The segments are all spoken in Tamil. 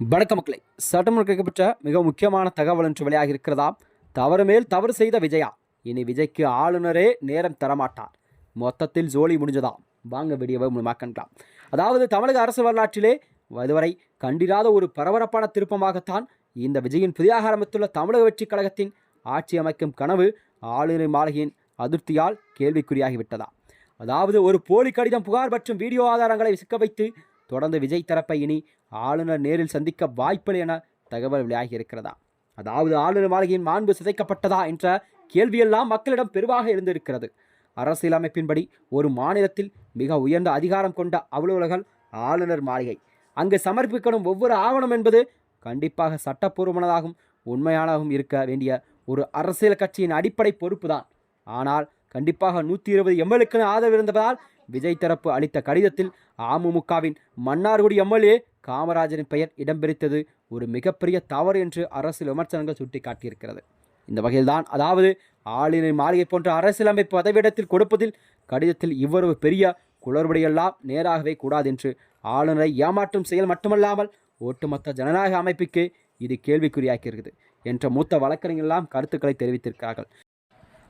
வணக்க மக்களை, சட்டமன்ற கிடைக்கப்பட்ட மிக முக்கியமான தகவல் என்று வெளியாக இருக்கிறதா? தவறு மேல் தவறு செய்த விஜயா, இனி விஜய்க்கு ஆளுநரே நேரம் தரமாட்டார். மொத்தத்தில் ஜோலி முடிஞ்சதாம். வாங்க வீடியோவை மூலமாக்கலாம். அதாவது தமிழக அரசு வரலாற்றிலே இதுவரை கண்டிராத ஒரு பரபரப்பான திருப்பமாகத்தான் இந்த விஜயின் புதிதாக ஆரம்பித்துள்ள தமிழக வெற்றி கழகத்தின் ஆட்சி அமைக்கும் கனவு ஆளுநர் மாளிகையின் அதிருப்தியால் கேள்விக்குறியாகிவிட்டதா? அதாவது ஒரு போலி கடிதம், புகார் மற்றும் வீடியோ ஆதாரங்களை சிக்க வைத்து தொடர்ந்து விஜய் தரப்பை இனி ஆளுநர் நேரில் சந்திக்க வாய்ப்பில்லை என தகவல் வெளியாகி இருக்கிறதா? அதாவது ஆளுநர் மாளிகையின் மாண்பு சிதைக்கப்பட்டதா என்ற கேள்வியெல்லாம் மக்களிடம் பெருவாக இருந்திருக்கிறது. அரசியலமைப்பின்படி ஒரு மாநிலத்தில் மிக உயர்ந்த அதிகாரம் கொண்ட அலுவலர்கள் ஆளுநர் மாளிகை. அங்கு சமர்ப்பிக்கப்படும் ஒவ்வொரு ஆவணம் என்பது கண்டிப்பாக சட்டப்பூர்வமானதாகவும் உண்மையானதாகவும் இருக்க வேண்டிய ஒரு அரசியல் கட்சியின் அடிப்படை பொறுப்பு தான். ஆனால் கண்டிப்பாக 120 எம்எல்ஏக்கள் ஆதரவு இருந்ததால் விஜய் தரப்பு அளித்த கடிதத்தில் அமமுகவின் மன்னார்குடி எம்எல்ஏ காமராஜரின் பெயர் இடம்பெடுத்தது ஒரு மிகப்பெரிய தவறு என்று அரசியல் விமர்சனங்கள் சுட்டிக்காட்டியிருக்கிறது. இந்த வகையில்தான், அதாவது ஆளுநர் மாளிகை போன்ற அரசியலமைப்பு பதவியிடத்தில் கொடுப்பதில் கடிதத்தில் இவ்வளவு பெரிய குளறுபடியெல்லாம் நேராகவே கூடாது என்று ஆளுநரை ஏமாற்றும் செயல் மட்டுமல்லாமல் ஒட்டுமொத்த ஜனநாயக அமைப்புக்கே இது கேள்விக்குறியாக்கிறது என்ற மூத்த வழக்கறிஞர்களெல்லாம் கருத்துக்களை தெரிவித்திருக்கிறார்கள்.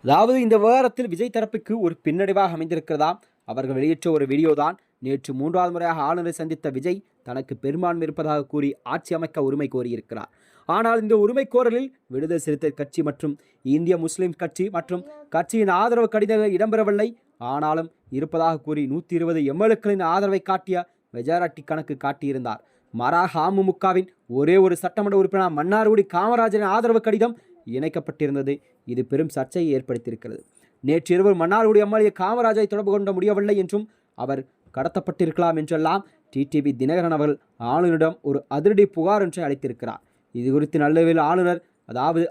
அதாவது இந்த விவகாரத்தில் விஜய் தரப்புக்கு ஒரு பின்னடைவாக அமைந்திருக்கிறதா? அவர்கள் வெளியிட்ட ஒரு வீடியோ தான். நேற்று 3வது முறையாக ஆளுநரை சந்தித்த விஜய் தனக்கு பெரும்பான்மை இருப்பதாக கூறி ஆட்சி அமைக்க உரிமை கோரியிருக்கிறார். ஆனால் இந்த உரிமை கோரலில் விடுதலை சிறுத்தைகள் கட்சி மற்றும் இந்திய முஸ்லிம் கட்சி மற்றும் கட்சியின் ஆதரவு கடிதங்கள் இடம்பெறவில்லை. ஆனாலும் இருப்பதாக கூறி 120 எம்எல்ஏக்களின் ஆதரவை காட்டிய மெஜாரிட்டி கணக்கு காட்டியிருந்தார். மாறாக அமமுகவின் ஒரே ஒரு சட்டமன்ற உறுப்பினர் மன்னார்குடி காமராஜரின் ஆதரவு கடிதம் இணைக்கப்பட்டிருந்தது. இது பெரும் சர்ச்சையை ஏற்படுத்தியிருக்கிறது. நேற்று இரவு மன்னார்குடி எம்எல்ஏ காமராஜரை தொடர்பு கொள்ள முடியவில்லை என்றும் அவர் கடத்தப்பட்டிருக்கலாம் என்றெல்லாம் டிடிவி தினகரன் அவர்கள் ஆளுநரிடம் ஒரு அதிரடி புகார் ஒன்றை அளித்திருக்கிறார். இது குறித்து நல்லவில் ஆளுநர், அதாவது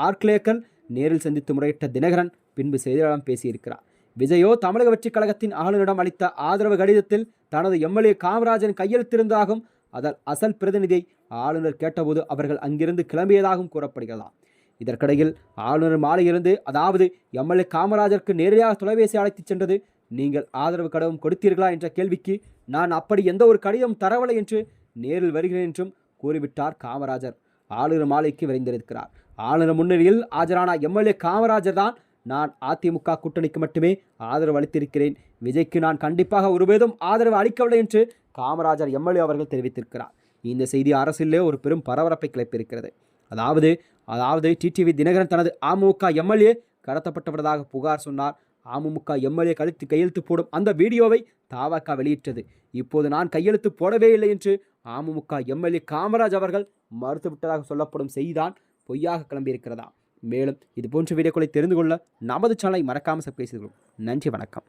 ஆர்கிலேக்கன் நேரில் சந்தித்து முறையிட்ட தினகரன் பின்பு செய்தியாளர்களிடம் பேசியிருக்கிறார். விஜயோ தமிழக வெற்றி கழகத்தின் ஆளுநரிடம் அளித்த ஆதரவு கடிதத்தில் தனது எம்எல்ஏ காமராஜன் கையெழுத்திருந்ததாகவும் அதன் அசல் பிரதிநிதியை ஆளுநர் கேட்டபோது அவர்கள் அங்கிருந்து கிளம்பியதாகவும் கூறப்படுகிறதாம். இதற்கிடையில் ஆளுநர் மாலையிலிருந்து, அதாவது எம்எல்ஏ காமராஜருக்கு நேரடியாக தொலைபேசி அழைத்துச் சென்றது நீங்கள் ஆதரவு கடிதம் கொடுத்தீர்களா என்ற கேள்விக்கு நான் அப்படி எந்த ஒரு கடிதம் தரவில்லை என்று நேரில் வருகிறேன் என்றும் கூறிவிட்டார் காமராஜர். ஆளுநர் மாலைக்கு விரைந்திருக்கிறார். ஆளுநர் முன்னிலையில் ஆஜரான எம்எல்ஏ காமராஜர் தான், நான் அதிமுக கூட்டணிக்கு மட்டுமே ஆதரவு அளித்திருக்கிறேன், விஜய்க்கு நான் கண்டிப்பாக ஒருபோதும் ஆதரவு அளிக்கவில்லை என்று காமராஜர் எம்எல்ஏ அவர்கள் தெரிவித்திருக்கிறார். இந்த செய்தி அரசியலே ஒரு பெரும் பரபரப்பை கிளப்பியிருக்கிறது. அதாவது டிடிவி தினகரன் தனது அமமுக எம்எல்ஏ கடத்தப்பட்டவரதாக புகார் சொன்னார். அமமுக எம்எல்ஏ கையெழுத்து போடும் அந்த வீடியோவை தவக வெளியிட்டது. இப்போது நான் கையெழுத்து போடவே இல்லை என்று அமமுக எம்எல்ஏ காமராஜ் அவர்கள் மறுத்துவிட்டதாக சொல்லப்படும் செய்திதான் பொய்யாக கிளம்பியிருக்கிறதா? மேலும் இது போன்ற வீடியோக்களை தெரிந்து கொள்ள நமது சேனலை மறக்காமல் சப்ஸ்கிரைப் செய்து கொள்ளுங்கள். நன்றி, வணக்கம்.